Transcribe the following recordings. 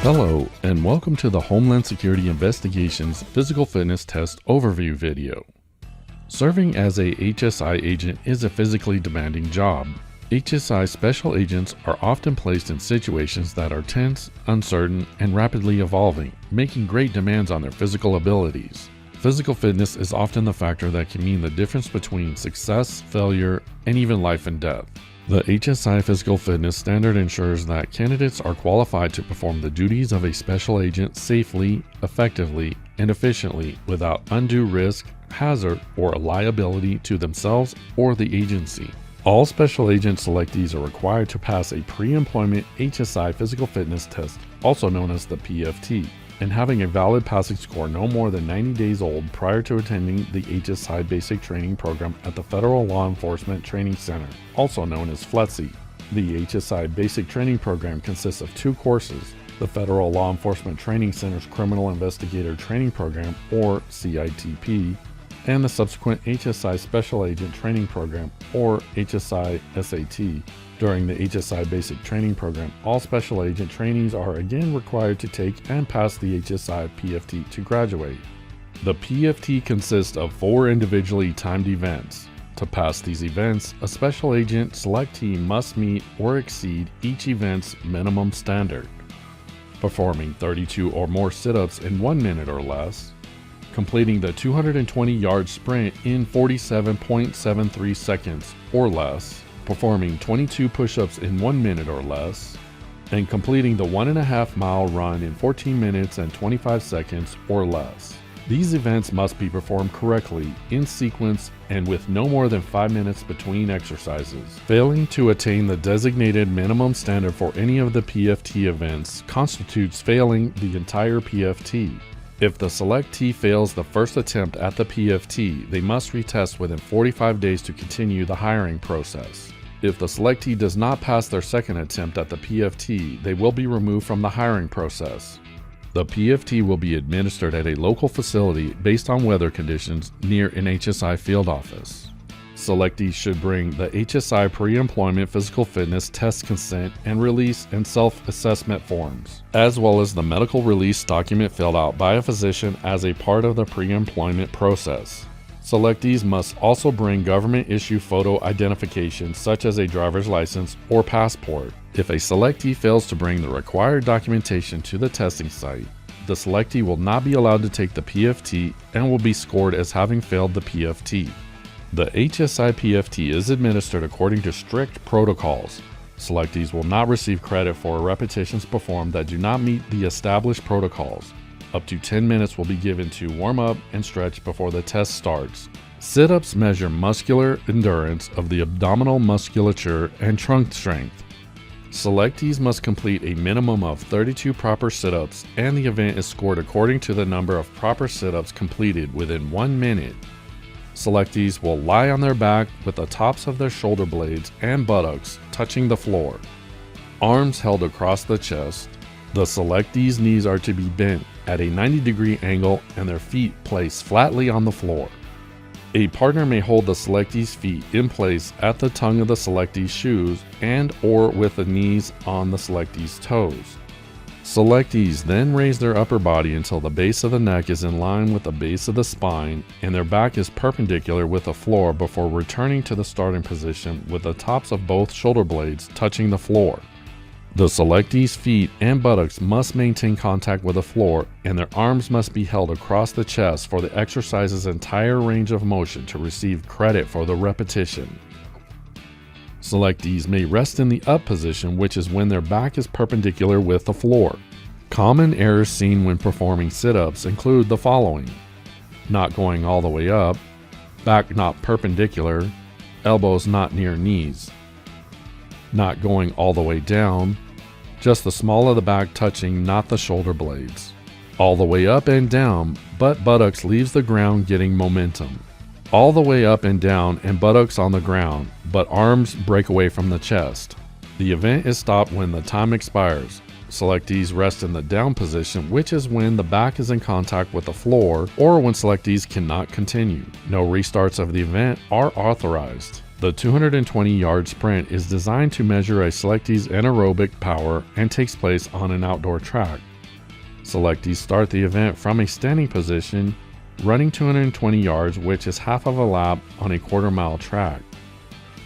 Hello, and welcome to the Homeland Security Investigations Physical Fitness Test Overview video. Serving as a HSI agent is a physically demanding job. HSI Special Agents are often placed in situations that are tense, uncertain, and rapidly evolving, making great demands on their physical abilities. Physical fitness is often the factor that can mean the difference between success, failure, and even life and death. The HSI Physical Fitness Standard ensures that candidates are qualified to perform the duties of a special agent safely, effectively, and efficiently without undue risk, hazard, or liability to themselves or the agency. All special agent selectees are required to pass a pre-employment HSI physical fitness test, also known as the PFT, and having a valid passing score no more than 90 days old prior to attending the HSI Basic Training Program at the Federal Law Enforcement Training Center, also known as FLETC. The HSI Basic Training Program consists of two courses: the Federal Law Enforcement Training Center's Criminal Investigator Training Program, or CITP, and the subsequent HSI Special Agent Training Program, or HSI SAT. During the HSI Basic Training Program, all special agent trainees are again required to take and pass the HSI PFT to graduate. The PFT consists of 4 individually timed events. To pass these events, a special agent selectee must meet or exceed each event's minimum standard: performing 32 or more sit-ups in 1 minute or less, completing the 220-yard sprint in 47.73 seconds or less, performing 22 push-ups in 1 minute or less, and completing the 1.5 mile run in 14 minutes and 25 seconds or less. These events must be performed correctly, in sequence, and with no more than 5 minutes between exercises. Failing to attain the designated minimum standard for any of the PFT events constitutes failing the entire PFT. If the selectee fails the first attempt at the PFT, they must retest within 45 days to continue the hiring process. If the selectee does not pass their second attempt at the PFT, they will be removed from the hiring process. The PFT will be administered at a local facility based on weather conditions near an HSI field office. Selectees should bring the HSI Pre-Employment Physical Fitness Test Consent and Release and Self-Assessment forms, as well as the medical release document filled out by a physician as a part of the pre-employment process. Selectees must also bring government-issue photo identification such as a driver's license or passport. If a selectee fails to bring the required documentation to the testing site, the selectee will not be allowed to take the PFT and will be scored as having failed the PFT. The HSI PFT is administered according to strict protocols. Selectees will not receive credit for repetitions performed that do not meet the established protocols. Up to 10 minutes will be given to warm up and stretch before the test starts. Sit-ups measure muscular endurance of the abdominal musculature and trunk strength. Selectees must complete a minimum of 32 proper sit-ups, and the event is scored according to the number of proper sit-ups completed within 1 minute. Selectees will lie on their back with the tops of their shoulder blades and buttocks touching the floor. Arms held across the chest. The selectees' knees are to be bent at a 90-degree angle and their feet placed flatly on the floor. A partner may hold the selectee's feet in place at the tongue of the selectee's shoes and/or with the knees on the selectee's toes. Selectees then raise their upper body until the base of the neck is in line with the base of the spine and their back is perpendicular with the floor before returning to the starting position with the tops of both shoulder blades touching the floor. The selectee's feet and buttocks must maintain contact with the floor, and their arms must be held across the chest for the exercise's entire range of motion to receive credit for the repetition. Selectees may rest in the up position, which is when their back is perpendicular with the floor. Common errors seen when performing sit-ups include the following: not going all the way up, back not perpendicular, elbows not near knees. Not going all the way down, just the small of the back touching, not the shoulder blades. All the way up and down, but buttocks leaves the ground getting momentum. All the way up and down and buttocks on the ground, but arms break away from the chest. The event is stopped when the time expires. Selectees rest in the down position, which is when the back is in contact with the floor or when selectees cannot continue. No restarts of the event are authorized. The 220-yard sprint is designed to measure a selectee's anaerobic power and takes place on an outdoor track. Selectees start the event from a standing position, running 220 yards, which is half of a lap on a quarter-mile track.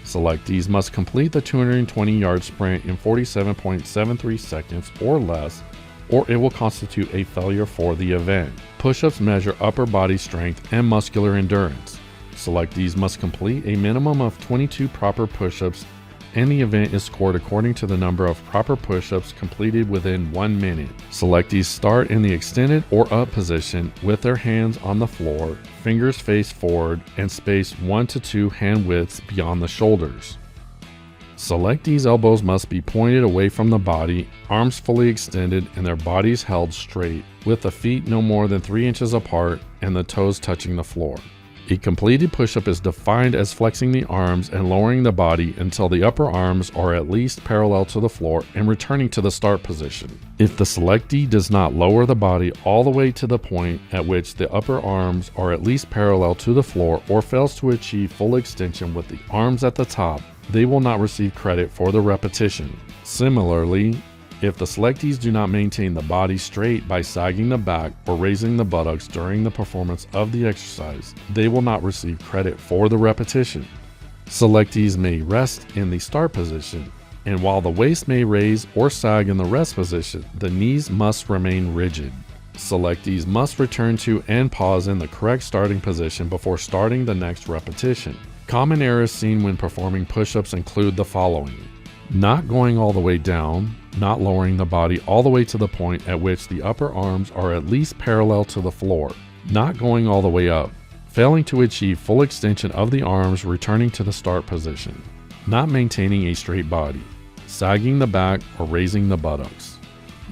Selectees must complete the 220-yard sprint in 47.73 seconds or less, or it will constitute a failure for the event. Push-ups measure upper body strength and muscular endurance. Selectees must complete a minimum of 22 proper push-ups, and the event is scored according to the number of proper push-ups completed within 1 minute. Selectees start in the extended or up position with their hands on the floor, fingers face forward, and spaced 1 to 2 hand widths beyond the shoulders. Selectees' elbows must be pointed away from the body, arms fully extended, and their bodies held straight, with the feet no more than 3 inches apart and the toes touching the floor. A completed push-up is defined as flexing the arms and lowering the body until the upper arms are at least parallel to the floor and returning to the start position. If the selectee does not lower the body all the way to the point at which the upper arms are at least parallel to the floor or fails to achieve full extension with the arms at the top, they will not receive credit for the repetition. Similarly, if the selectees do not maintain the body straight by sagging the back or raising the buttocks during the performance of the exercise, they will not receive credit for the repetition. Selectees may rest in the start position, and while the waist may raise or sag in the rest position, the knees must remain rigid. Selectees must return to and pause in the correct starting position before starting the next repetition. Common errors seen when performing push-ups include the following: not going all the way down, not lowering the body all the way to the point at which the upper arms are at least parallel to the floor, not going all the way up, failing to achieve full extension of the arms returning to the start position, not maintaining a straight body, sagging the back or raising the buttocks.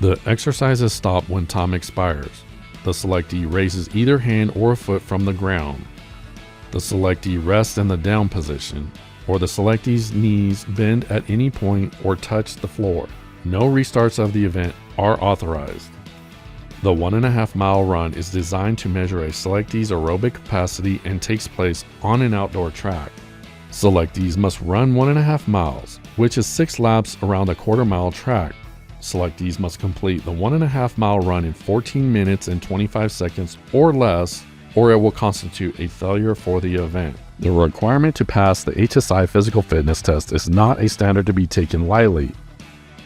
The exercise is stopped when time expires. The selectee raises either hand or foot from the ground. The selectee rests in the down position, or the selectee's knees bend at any point or touch the floor. No restarts of the event are authorized. The 1.5 mile run is designed to measure a selectee's aerobic capacity and takes place on an outdoor track. Selectees must run 1.5 miles, which is 6 laps around a quarter-mile track. Selectees must complete the 1.5 mile run in 14 minutes and 25 seconds or less, or it will constitute a failure for the event. The requirement to pass the HSI physical fitness test is not a standard to be taken lightly.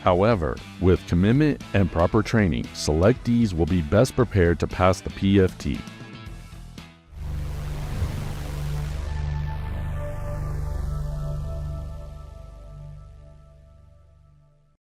However, with commitment and proper training, selectees will be best prepared to pass the PFT.